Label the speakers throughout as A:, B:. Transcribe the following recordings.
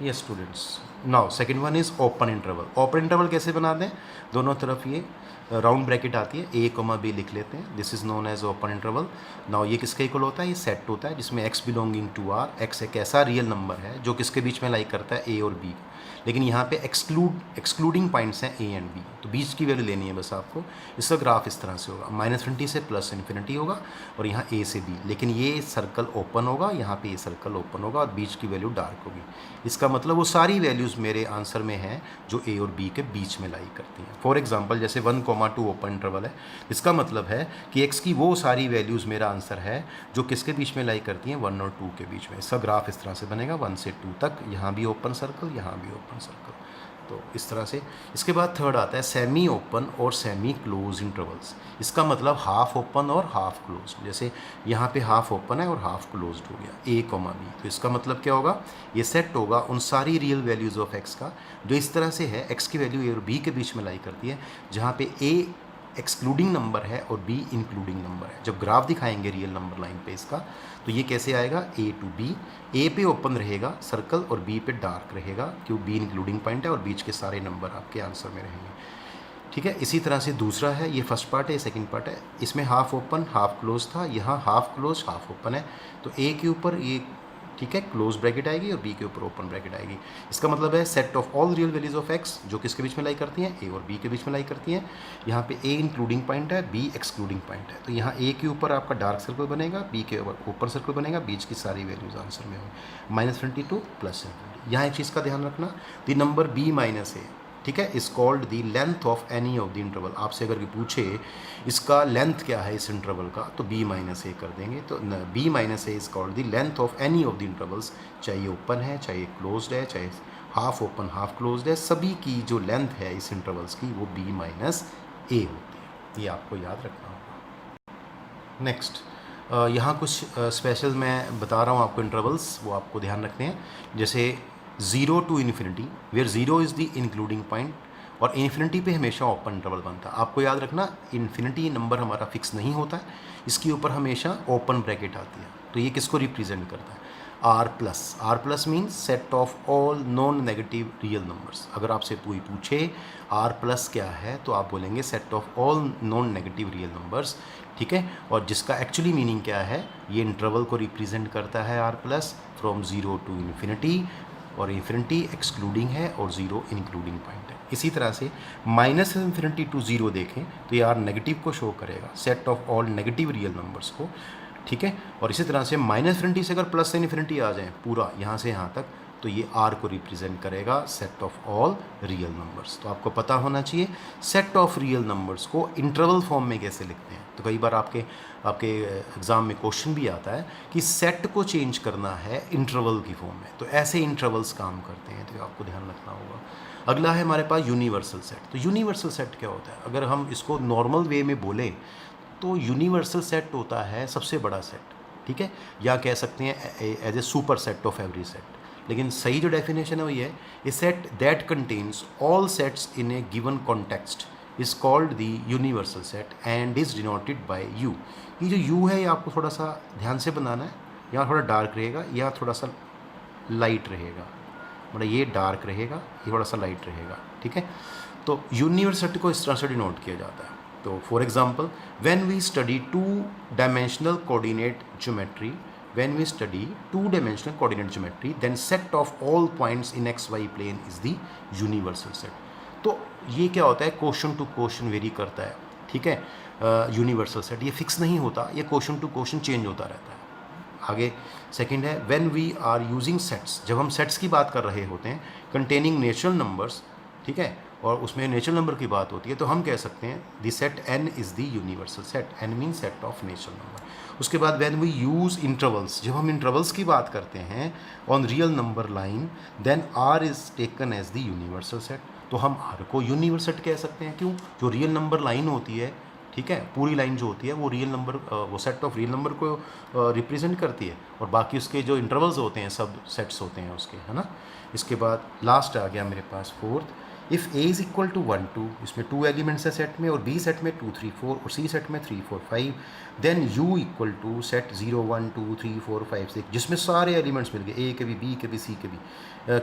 A: Yes students, now second one is open interval. Open interval कैसे बनाते हैं, दोनों तरफ ये राउंड ब्रैकेट आती है, ए कॉमा बी लिख लेते हैं, this is known as open interval. Now ये किसके इक्वल होता है, ये सेट होता है जिसमें x belonging to R, x एक ऐसा रियल नंबर है जो किसके बीच में लाई करता है, ए और बी। लेकिन यहाँ पे एक्सक्लूडिंग पॉइंट्स हैं ए एंड बी, तो बीच की वैल्यू लेनी है बस आपको। इसका ग्राफ इस तरह से होगा, -20 से +∞ होगा और यहाँ ए से बी, लेकिन ये सर्कल ओपन होगा, यहाँ पे ये सर्कल ओपन होगा और बीच की वैल्यू डार्क होगी। इसका मतलब वो सारी वैल्यूज़ मेरे आंसर में हैं जो ए और बी के बीच में लाई करती हैं। फॉर एग्जांपल जैसे 1,2 ओपन इंटरवल है, इसका मतलब है कि x की वो सारी वैल्यूज़ मेरा आंसर है जो किसके बीच में लाई करती हैं, 1 और 2 के बीच में। इसका ग्राफ इस तरह से बनेगा 1 से 2 तक, यहाँ भी ओपन सर्कल, यहाँ भी ओपन सर्कल, तो इस तरह से। इसके बाद थर्ड आता है सेमी ओपन और सेमी क्लोज इंटरवल्स। इसका मतलब हाफ ओपन और हाफ क्लोज, जैसे यहाँ पे हाफ ओपन है और हाफ क्लोज हो गया, ए कॉमा बी। तो इसका मतलब क्या होगा, ये सेट होगा उन सारी रियल वैल्यूज़ ऑफ एक्स का जो इस तरह से है, एक्स की वैल्यू ए और बी के बीच में लाई करती है, जहाँ पे ए एक्सक्लूडिंग नंबर है और बी इंक्लूडिंग नंबर है। जब ग्राफ दिखाएंगे रियल नंबर लाइन पे इसका, तो ये कैसे आएगा, ए टू बी, ए पे ओपन रहेगा सर्कल और बी पे डार्क रहेगा, क्यों, बी इंक्लूडिंग पॉइंट है और बीच के सारे नंबर आपके आंसर में रहेंगे। ठीक है, इसी तरह से दूसरा है, ये फर्स्ट पार्ट है, सेकंड पार्ट है। इसमें हाफ ओपन हाफ क्लोज था, यहाँ हाफ क्लोज हाफ ओपन है, तो ए के ऊपर ये, ठीक है, क्लोज ब्रैकेट आएगी और बी के ऊपर ओपन ब्रैकेट आएगी। इसका मतलब है set of all real values of x जो किसके बीच में लाई करती हैं, ए और बी के बीच में लाई करती हैं। यहाँ पे ए इंक्लूडिंग पॉइंट है, बी एक्सक्लूडिंग पॉइंट है, तो यहाँ ए के ऊपर आपका डार्क सर्कल बनेगा, बी के ऊपर ओपन सर्कल बनेगा, बीच की सारी वैल्यूज आंसर में होंगी, -20 to +∞। यहाँ एक चीज़ का ध्यान रखना, द नंबर b - a, ठीक है, is called the length of any of the interval. आपसे अगर पूछे इसका लेंथ क्या है इस इंटरवल का, तो b - a कर देंगे। तो b - a is called the length of any of the intervals, चाहे ये ओपन है, चाहे ये क्लोज्ड है, चाहे हाफ ओपन हाफ क्लोज्ड है, सभी की जो लेंथ है इस इंटरवल्स की वो b - a होती है। ये आपको याद रखना होगा। नेक्स्ट, यहाँ कुछ स्पेशल मैं बता रहा हूँ आपको इंटरवल्स, वो आपको ध्यान रखने हैं। जैसे 0 to ∞, where 0 is the including point, और इन्फिनिटी पे हमेशा ओपन इंटरवल बनता है। आपको याद रखना, इन्फिनिटी नंबर हमारा फिक्स नहीं होता है, इसके ऊपर हमेशा ओपन ब्रैकेट आती है। तो ये किसको रिप्रेजेंट करता है, R plus means set of all non negative real numbers. अगर आपसे कोई पूछे R प्लस क्या है, तो आप बोलेंगे set of all non negative real numbers, ठीक है। और जिसका एक्चुअली मीनिंग क्या है, ये इंटरवल को रिप्रेजेंट करता है R प्लस, फ्रॉम 0 to ∞, और इन्फिनिटी एक्सक्लूडिंग है और 0 इंक्लूडिंग पॉइंट है। इसी तरह से -∞ to 0 देखें तो ये आर नेगेटिव को शो करेगा, set of all negative real numbers को, ठीक है। और इसी तरह से -∞ से अगर प्लस से इन्फिनिटी आ जाए पूरा यहाँ से यहाँ तक, तो ये आर को रिप्रेजेंट करेगा set of all real numbers. तो आपको पता होना चाहिए सेट ऑफ रियल नंबर्स को इंटरवल फॉर्म में कैसे लिखते हैं। तो कई बार आपके एग्ज़ाम में क्वेश्चन भी आता है कि सेट को चेंज करना है इंटरवल की फॉर्म में, तो ऐसे इंटरवल्स काम करते हैं, तो आपको ध्यान रखना होगा। अगला है हमारे पास यूनिवर्सल सेट। तो यूनिवर्सल सेट क्या होता है, अगर हम इसको नॉर्मल वे में बोलें तो यूनिवर्सल सेट होता है सबसे बड़ा सेट, ठीक है, या कह सकते हैं as a super set of every set. लेकिन सही जो डेफिनेशन है वो ये है, a set that contains all sets in a given context is called the universal set and is denoted by U. ये जो यू है ये आपको थोड़ा सा ध्यान से बनाना है, यहाँ थोड़ा डार्क रहेगा, यहाँ थोड़ा सा लाइट रहेगा, मतलब ये डार्क रहेगा, ये थोड़ा सा लाइट रहेगा, ठीक है। तो यूनिवर्सल सेट को इस तरह से डिनोट किया जाता है। तो for example, when we study 2-dimensional coordinate geometry, then set of all points in xy plane is the universal set। तो ये क्या होता है, क्वेश्चन टू क्वेश्चन वेरी करता है, ठीक है। यूनिवर्सल सेट ये फिक्स नहीं होता, ये क्वेश्चन टू क्वेश्चन चेंज होता रहता है। आगे सेकंड है, when we are using sets, जब हम सेट्स की बात कर रहे होते हैं, कंटेनिंग नेचुरल नंबर्स, ठीक है, और उसमें नेचुरल नंबर की बात होती है, तो हम कह सकते हैं the set n is the universal set, n mean set of natural number. उसके बाद व्हेन वी यूज़ इंटरवल्स, जब हम इंटरवल्स की बात करते हैं on real number line, then r is taken as the universal set. तो हम r को यूनिवर्सल सेट कह सकते हैं, क्यों, जो रियल नंबर लाइन होती है, ठीक है, पूरी लाइन जो होती है वो रियल नंबर, वो सेट ऑफ रियल नंबर को रिप्रेजेंट करती है, और बाकी उसके जो इंटरवल्स होते हैं सब सेट्स होते हैं उसके, है ना। इसके बाद लास्ट आ गया मेरे पास fourth, if A is equal to 1 2, इसमें 2 एलिमेंट्स है सेट में, और बी सेट में 2 3 4 और सी सेट में 3 4 5, then U equal to set 0 1 2 3 4 5 6 जिसमें सारे एलिमेंट्स मिल गए, ए के भी, बी के भी, सी के भी,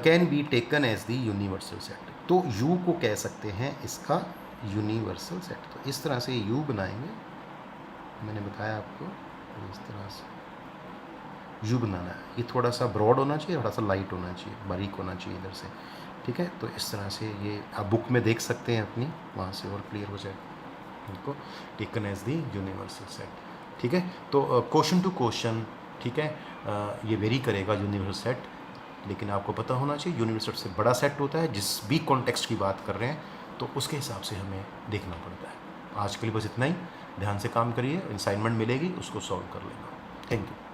A: can be taken as the universal set. तो यू को कह सकते हैं इसका यूनिवर्सल सेट। तो इस तरह से यू बनाएंगे, मैंने बताया आपको इस तरह से यू बनाना है। ये थोड़ा सा ब्रॉड होना चाहिए, थोड़ा सा लाइट होना चाहिए, बारीक होना चाहिए इधर से, ठीक है। तो इस तरह से ये आप बुक में देख सकते हैं अपनी, वहाँ से और क्लियर हो जाए इनको, taken as the universal set, ठीक है। तो क्वेश्चन टू क्वेश्चन, ठीक है, ये वेरी करेगा यूनिवर्सल सेट, लेकिन आपको पता होना चाहिए यूनिवर्सल सेट से बड़ा सेट होता है, जिस भी कॉन्टेक्स्ट की बात कर रहे हैं तो उसके हिसाब से हमें देखना पड़ता है। आज के लिए बस इतना ही, ध्यान से काम करिए, असाइनमेंट मिलेगी उसको सॉल्व कर लेना। Thank you.